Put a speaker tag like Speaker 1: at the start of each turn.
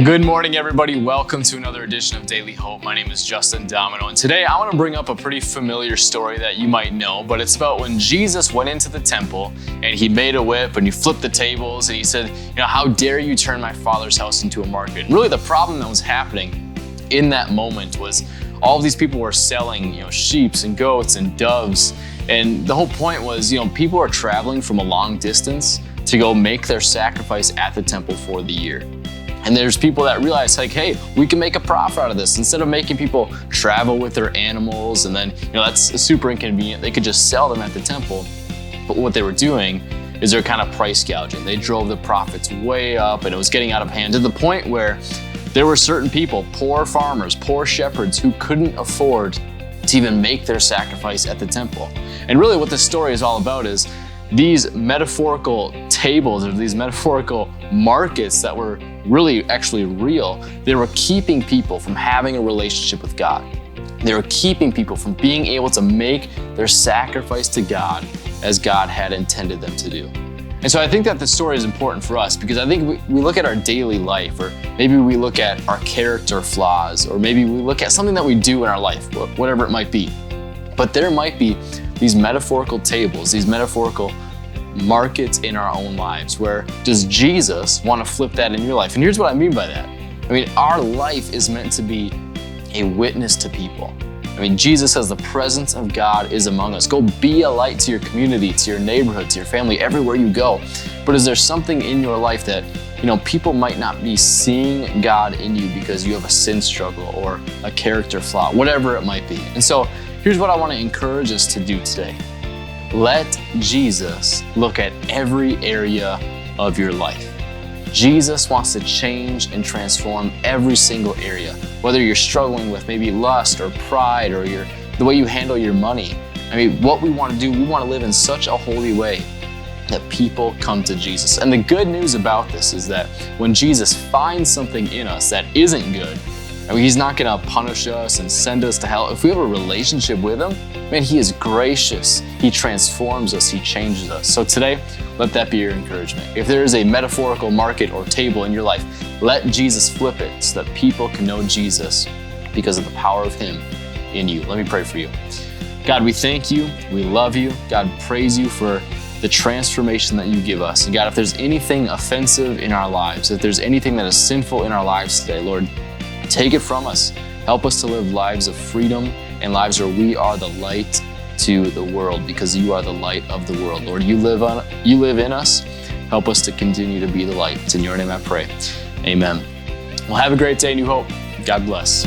Speaker 1: Good morning, everybody. Welcome to another edition of Daily Hope. My name is Justin Domino, and today I want to bring up a pretty familiar story that you might know, but it's about when Jesus went into the temple and he made a whip and he flipped the tables and he said, how dare you turn my Father's house into a market? And really the problem that was happening in that moment was all of these people were selling, sheep and goats and doves. And the whole point was, people are traveling from a long distance to go make their sacrifice at the temple for the year. And there's people that realize hey, we can make a profit out of this. Instead of making people travel with their animals and then, that's super inconvenient, they could just sell them at the temple. But what they were doing is they're kind of price gouging. They drove the profits way up and it was getting out of hand to the point where there were certain people, poor farmers, poor shepherds who couldn't afford to even make their sacrifice at the temple. And really what this story is all about is these metaphorical tables or these metaphorical markets that were really actually real, they were keeping people from having a relationship with God. They were keeping people from being able to make their sacrifice to God as God had intended them to do. And so I think that this story is important for us because I think we look at our daily life, or maybe we look at our character flaws, or maybe we look at something that we do in our life, whatever it might be. But there might be these metaphorical tables, these metaphorical markets in our own lives where does Jesus want to flip that in your life? And here's what I mean by that. Our life is meant to be a witness to people. Jesus says the presence of God is among us. Go be a light to your community, to your neighborhood, to your family, everywhere you go. But is there something in your life that, people might not be seeing God in you because you have a sin struggle or a character flaw, whatever it might be. And so here's what I want to encourage us to do today. Let Jesus look at every area of your life. Jesus wants to change and transform every single area, whether you're struggling with maybe lust or pride or the way you handle your money. What we want to do, we want to live in such a holy way that people come to Jesus. And the good news about this is that when Jesus finds something in us that isn't good, he's not going to punish us and send us to hell. If we have a relationship with him, he is gracious. He transforms us. He changes us. So today, let that be your encouragement. If there is a metaphorical market or table in your life, let Jesus flip it so that people can know Jesus because of the power of him in you. Let me pray for you. God, we thank you. We love you. God, praise you for the transformation that you give us. And God, if there's anything offensive in our lives, if there's anything that is sinful in our lives today, Lord, take it from us. Help us to live lives of freedom and lives where we are the light to the world because you are the light of the world. Lord, you live in us. Help us to continue to be the light. It's in your name I pray. Amen. Well, have a great day, New Hope. God bless.